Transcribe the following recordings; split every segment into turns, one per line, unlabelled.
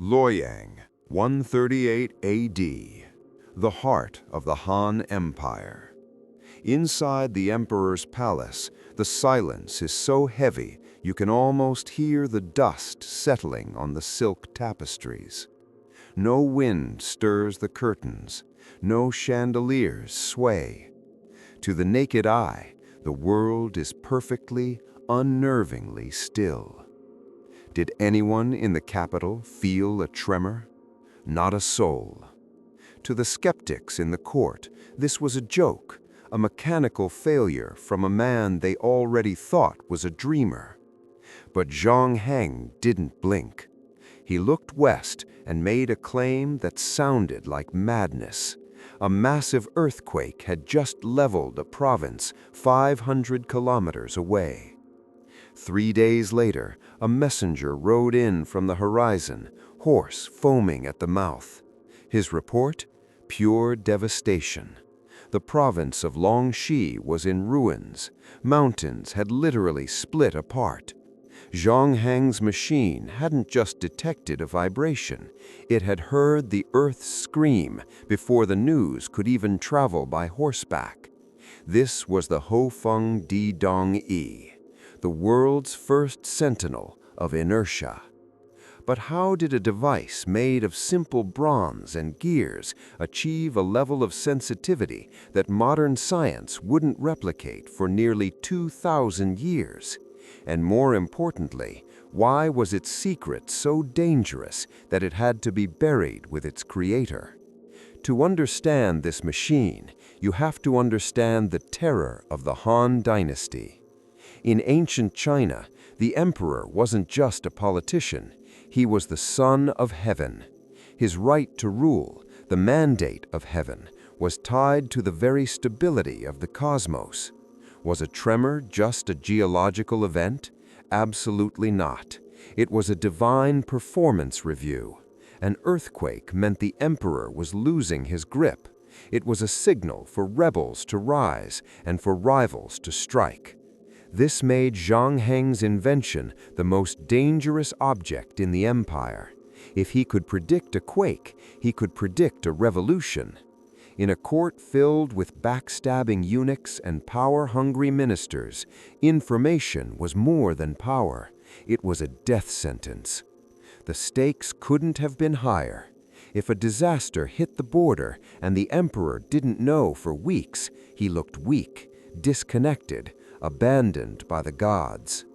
Luoyang, 138 AD, the heart of the Han Empire. Inside the emperor's palace, the silence is so heavy you can almost hear the dust settling on the silk tapestries. No wind stirs the curtains, no chandeliers sway. To the naked eye, the world is perfectly, unnervingly still. Did anyone in the capital feel a tremor? Not a soul. To the skeptics in the court, this was a joke, a mechanical failure from a man they already thought was a dreamer. But Zhang Heng didn't blink. He looked west and made a claim that sounded like madness. A massive earthquake had just leveled a province 500 kilometers away. 3 days later, a messenger rode in from the horizon, hoarse, foaming at the mouth. His report? Pure devastation. The province of Longxi was in ruins. Mountains had literally split apart. Zhang Heng's machine hadn't just detected a vibration. It had heard the earth scream before the news could even travel by horseback. This was the Hofeng Di Dong Yi, the world's first sentinel of inertia. But how did a device made of simple bronze and gears achieve a level of sensitivity that modern science wouldn't replicate for nearly 2,000 years? And more importantly, why was its secret so dangerous that it had to be buried with its creator? To understand this machine, you have to understand the terror of the Han Dynasty. In ancient China, the emperor wasn't just a politician. He was the son of heaven. His right to rule, the mandate of heaven, was tied to the very stability of the cosmos. Was a tremor just a geological event? Absolutely not. It was a divine performance review. An earthquake meant the emperor was losing his grip. It was a signal for rebels to rise and for rivals to strike. This made Zhang Heng's invention the most dangerous object in the empire. If he could predict a quake, he could predict a revolution. In a court filled with backstabbing eunuchs and power-hungry ministers, information was more than power. It was a death sentence. The stakes couldn't have been higher. If a disaster hit the border and the emperor didn't know for weeks, he looked weak, disconnected, abandoned by the gods.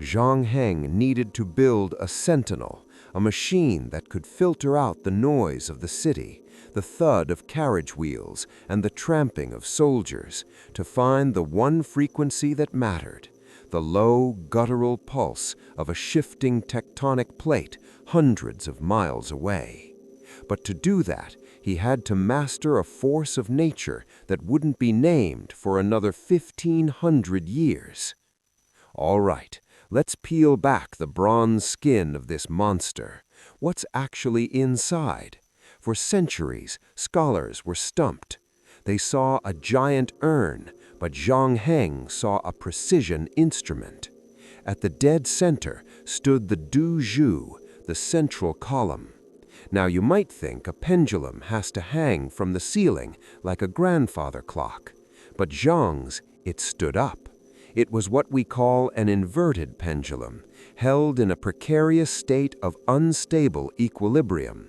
Zhang Heng needed to build a sentinel, a machine that could filter out the noise of the city, the thud of carriage wheels, and the tramping of soldiers, to find the one frequency that mattered, the low, guttural pulse of a shifting tectonic plate hundreds of miles away. But to do that, he had to master a force of nature that wouldn't be named for another 1,500 years. All right, let's peel back the bronze skin of this monster. What's actually inside? For centuries, scholars were stumped. They saw a giant urn, but Zhang Heng saw a precision instrument. At the dead center stood the Du Zhu, the central column. Now you might think a pendulum has to hang from the ceiling like a grandfather clock, but Zhang's, it stood up. It was what we call an inverted pendulum, held in a precarious state of unstable equilibrium.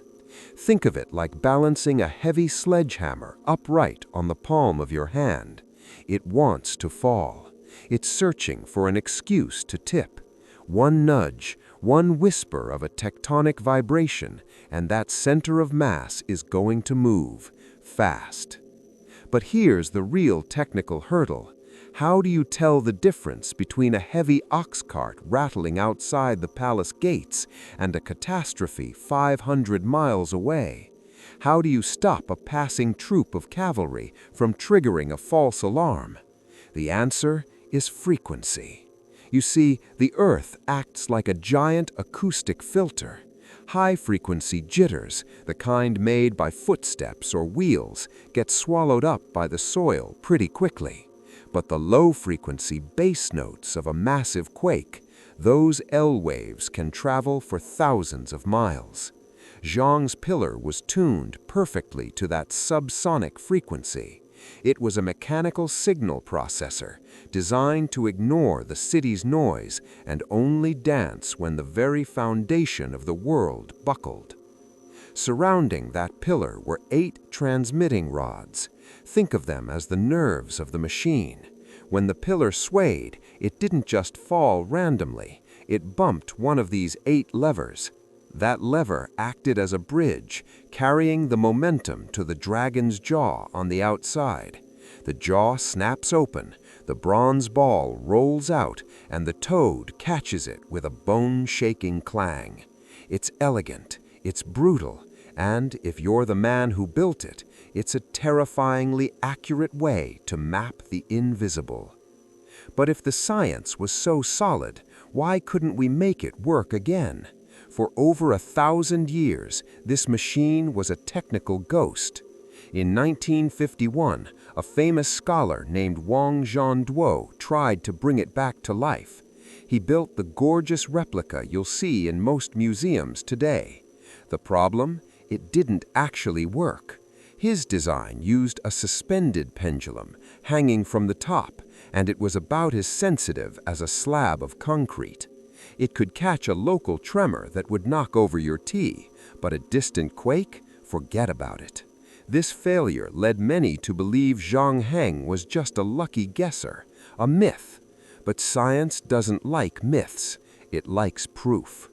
Think of it like balancing a heavy sledgehammer upright on the palm of your hand. It wants to fall. It's searching for an excuse to tip. One nudge, one whisper of a tectonic vibration, and that center of mass is going to move, fast. But here's the real technical hurdle. How do you tell the difference between a heavy ox cart rattling outside the palace gates and a catastrophe 500 miles away? How do you stop a passing troop of cavalry from triggering a false alarm? The answer is frequency. You see, the Earth acts like a giant acoustic filter. High-frequency jitters, the kind made by footsteps or wheels, get swallowed up by the soil pretty quickly. But the low-frequency bass notes of a massive quake, those L waves can travel for thousands of miles. Zhang's pillar was tuned perfectly to that subsonic frequency. It was a mechanical signal processor, designed to ignore the city's noise and only dance when the very foundation of the world buckled. Surrounding that pillar were 8 transmitting rods. Think of them as the nerves of the machine. When the pillar swayed, it didn't just fall randomly. It bumped one of these 8 levers. That lever acted as a bridge, carrying the momentum to the dragon's jaw on the outside. The jaw snaps open, the bronze ball rolls out, and the toad catches it with a bone-shaking clang. It's elegant, it's brutal, and if you're the man who built it, it's a terrifyingly accurate way to map the invisible. But if the science was so solid, why couldn't we make it work again? For over 1,000 years, this machine was a technical ghost. In 1951, a famous scholar named Wang Zhongduo tried to bring it back to life. He built the gorgeous replica you'll see in most museums today. The problem? It didn't actually work. His design used a suspended pendulum hanging from the top, and it was about as sensitive as a slab of concrete. It could catch a local tremor that would knock over your tea, but a distant quake? Forget about it. This failure led many to believe Zhang Heng was just a lucky guesser, a myth. But science doesn't like myths, it likes proof.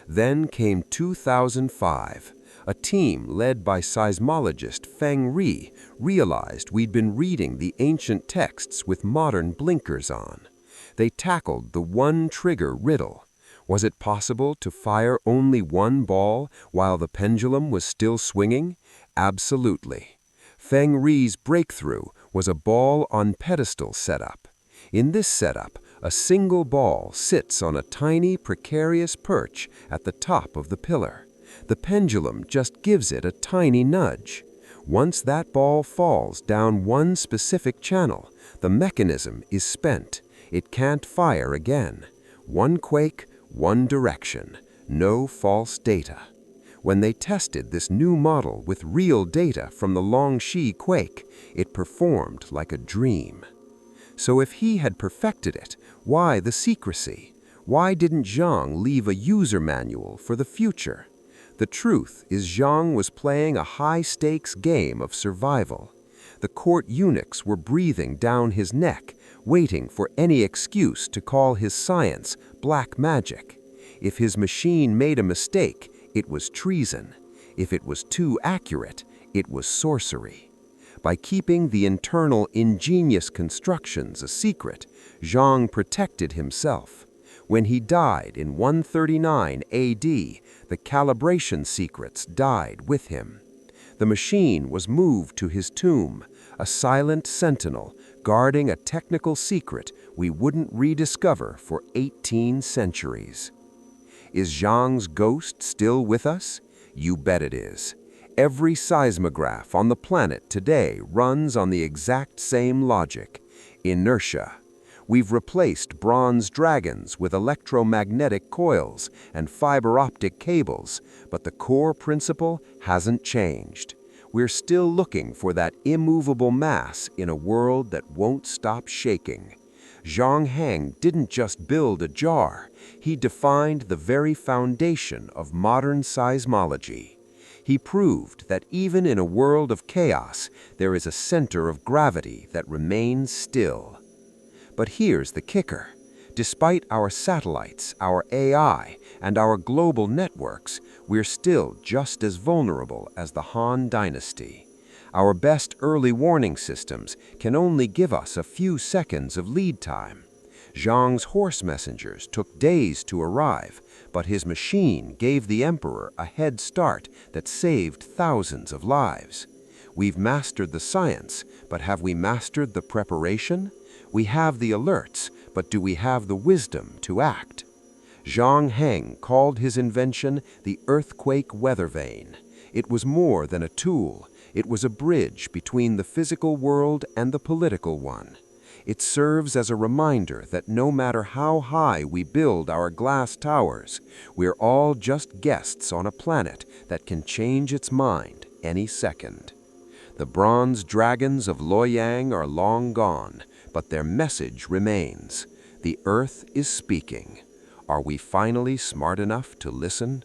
Then came 2005. A team led by seismologist Feng Ri realized we'd been reading the ancient texts with modern blinkers on. They tackled the one-trigger riddle. Was it possible to fire only one ball while the pendulum was still swinging? Absolutely. Feng Ri's breakthrough was a ball-on-pedestal setup. In this setup, a single ball sits on a tiny precarious perch at the top of the pillar. The pendulum just gives it a tiny nudge. Once that ball falls down one specific channel, the mechanism is spent. It can't fire again. One quake, one direction, no false data. When they tested this new model with real data from the Longxi quake, it performed like a dream. So if he had perfected it, why the secrecy? Why didn't Zhang leave a user manual for the future? The truth is Zhang was playing a high-stakes game of survival. The court eunuchs were breathing down his neck, waiting for any excuse to call his science black magic. If his machine made a mistake, it was treason. If it was too accurate, it was sorcery. By keeping the internal ingenious constructions a secret, Zhang protected himself. When he died in 139 AD, the calibration secrets died with him. The machine was moved to his tomb, a silent sentinel guarding a technical secret we wouldn't rediscover for 18 centuries. Is Zhang's ghost still with us? You bet it is. Every seismograph on the planet today runs on the exact same logic: inertia. We've replaced bronze dragons with electromagnetic coils and fiber optic cables, but the core principle hasn't changed. We're still looking for that immovable mass in a world that won't stop shaking. Zhang Heng didn't just build a jar, he defined the very foundation of modern seismology. He proved that even in a world of chaos, there is a center of gravity that remains still. But here's the kicker. Despite our satellites, our AI, and our global networks, we're still just as vulnerable as the Han Dynasty. Our best early warning systems can only give us a few seconds of lead time. Zhang's horse messengers took days to arrive, but his machine gave the emperor a head start that saved thousands of lives. We've mastered the science, but have we mastered the preparation? We have the alerts, but do we have the wisdom to act? Zhang Heng called his invention the earthquake weather vane. It was more than a tool. It was a bridge between the physical world and the political one. It serves as a reminder that no matter how high we build our glass towers, we're all just guests on a planet that can change its mind any second. The bronze dragons of Loyang are long gone, but their message remains. The Earth is speaking. Are we finally smart enough to listen?